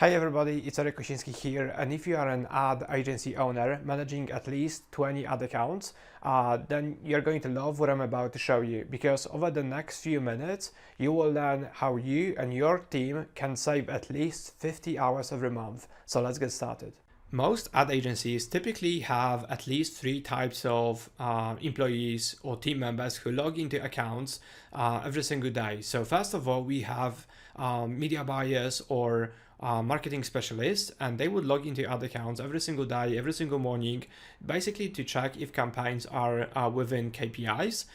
Hi everybody, it's Eric Kosiński here, and if you are an ad agency owner managing at least 20 ad accounts, then you're going to love what I'm about to show you, because over the next few minutes you will learn how you and your team can save at least 50 hours every month. So let's get started. Most ad agencies typically have at least three types of employees or team members who log into accounts every single day. So first of all, we have media buyers or marketing specialists, and they would log into ad accounts every single day, every single morning, basically to check if campaigns are within KPIs.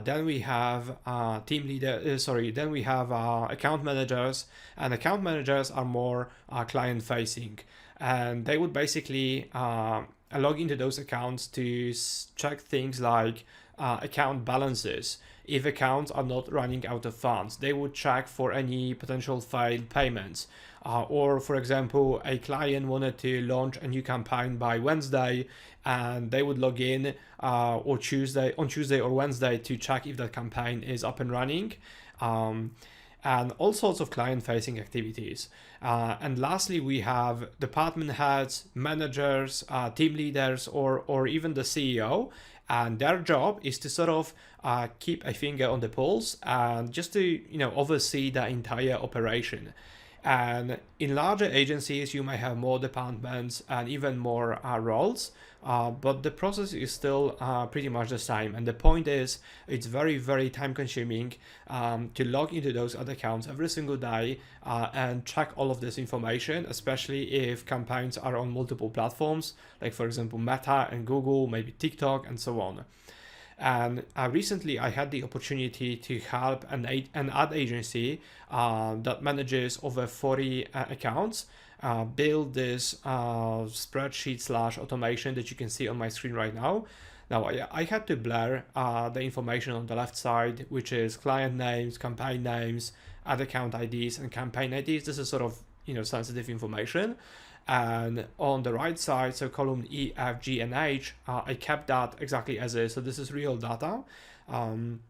Then we have then we have account managers, and account managers are more client facing, and they would basically log into those accounts to check things like account balances. If accounts are not running out of funds, they would check for any potential failed payments. Or for example, a client wanted to launch a new campaign by Wednesday, and they would log in on Tuesday or Wednesday to check if that campaign is up and running. And all sorts of client-facing activities. And lastly, we have department heads, managers, team leaders, or even the CEO. And their job is to sort of keep a finger on the pulse and just to oversee the entire operation. And in larger agencies, you may have more departments and even more roles, but the process is still pretty much the same. And the point is, it's very, very time consuming to log into those other accounts every single day and check all of this information, especially if campaigns are on multiple platforms, like for example, Meta and Google, maybe TikTok and so on. And recently I had the opportunity to help an ad agency that manages over 40 accounts build this spreadsheet / automation that you can see on my screen right now. Now I had to blur the information on the left side, which is client names, campaign names, ad account IDs, and campaign IDs. This is sort of sensitive information. And on the right side, so column E, F, G, and H, I kept that exactly as is. So this is real data. And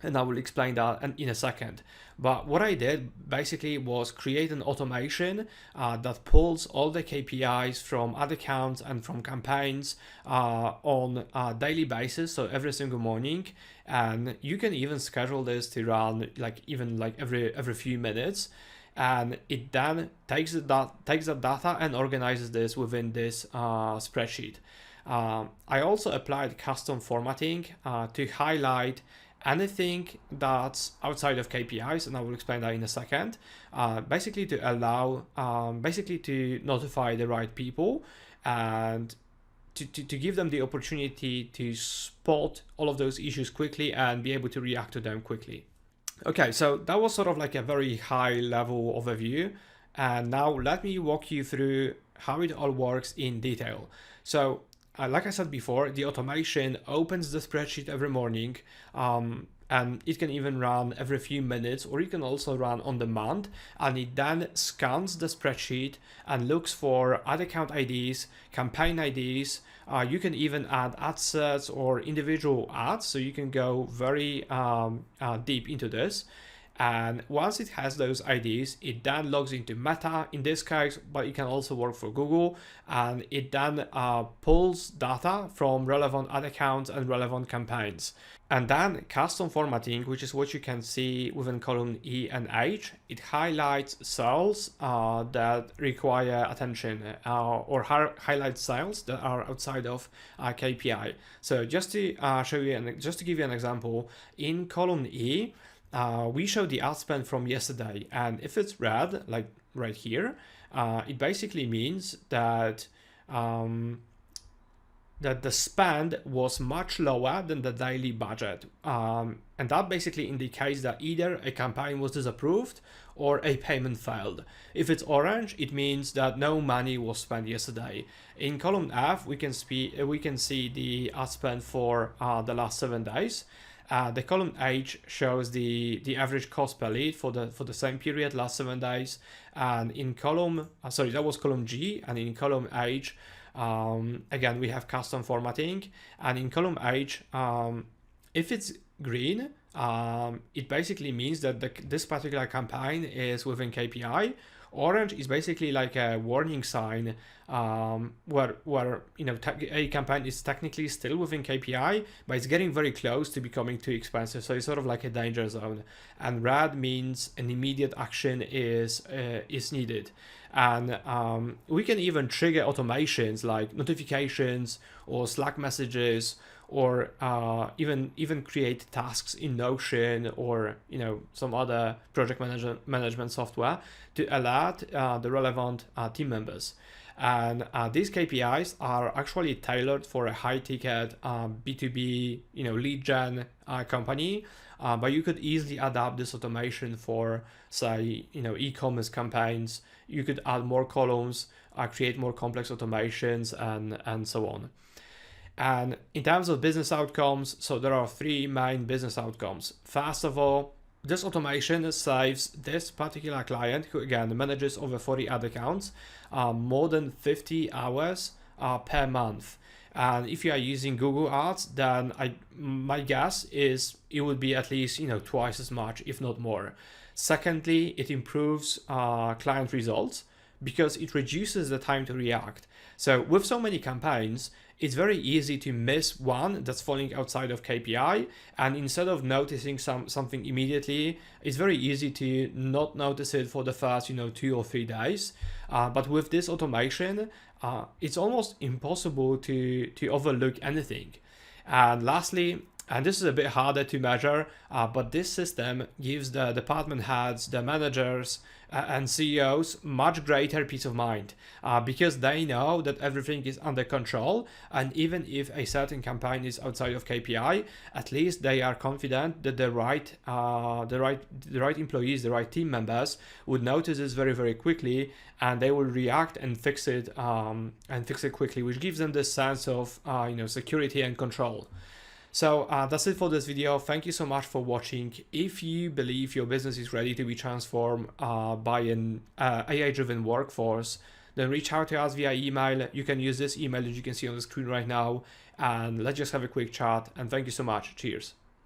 I will explain that in a second. But what I did basically was create an automation that pulls all the KPIs from ad accounts and from campaigns on a daily basis, so every single morning. And you can even schedule this to run every few minutes. And it then takes the data and organizes this within this spreadsheet. I also applied custom formatting to highlight anything that's outside of KPIs, and I will explain that in a second. Basically to allow, to notify the right people and to give them the opportunity to spot all of those issues quickly and be able to react to them quickly. Okay, so that was sort of like a very high level overview. And now let me walk you through how it all works in detail. So like I said before, the automation opens the spreadsheet every morning, and it can even run every few minutes, or it can also run on demand, and it then scans the spreadsheet and looks for ad account IDs, campaign IDs. You can even add ad sets or individual ads, so you can go very deep into this. And once it has those IDs, it then logs into Meta in this case, but it can also work for Google, and it then pulls data from relevant ad accounts and relevant campaigns. And then custom formatting, which is what you can see within column E and H, it highlights cells that require attention or highlights cells that are outside of KPI. So just to show you and just to give you an example, in column E, we show the ad spend from yesterday, and if it's red, like right here, it basically means that that the spend was much lower than the daily budget, and that basically indicates that either a campaign was disapproved or a payment failed. If it's orange, it means that no money was spent yesterday. In column F, we can see the ad spend for the last 7 days. The column H shows the average cost per lead for the same period, last 7 days. And in column, that was column G, and in column H, again, we have custom formatting. And in column H, if it's green, it basically means that this particular campaign is within KPI, Orange is basically like a warning sign where a campaign is technically still within KPI, but it's getting very close to becoming too expensive. So it's sort of like a danger zone. And red means an immediate action is needed. And we can even trigger automations like notifications or Slack messages, or even create tasks in Notion or some other project management software to alert the relevant team members. And these KPIs are actually tailored for a high-ticket B2B lead gen company, but you could easily adapt this automation for, say, e-commerce campaigns. You could add more columns, create more complex automations, and so on. And in terms of business outcomes, so there are three main business outcomes. First of all, this automation saves this particular client, who again manages over 40 ad accounts, more than 50 hours per month. And if you are using Google Ads, then my guess is it would be at least twice as much, if not more. Secondly, it improves client results because it reduces the time to react. So with so many campaigns, it's very easy to miss one that's falling outside of KPI, and instead of noticing something immediately, it's very easy to not notice it for the first 2 or 3 days. But with this automation, it's almost impossible to overlook anything. And lastly, and this is a bit harder to measure, but this system gives the department heads, the managers, and CEOs much greater peace of mind because they know that everything is under control, and even if a certain campaign is outside of KPI, at least they are confident that the right employees, the right team members would notice this very, very quickly, and they will react and fix it quickly, which gives them this sense of security and control. So that's it for this video. Thank you so much for watching. If you believe your business is ready to be transformed by an AI-driven workforce, then reach out to us via email. You can use this email that you can see on the screen right now, and let's just have a quick chat. And thank you so much. Cheers.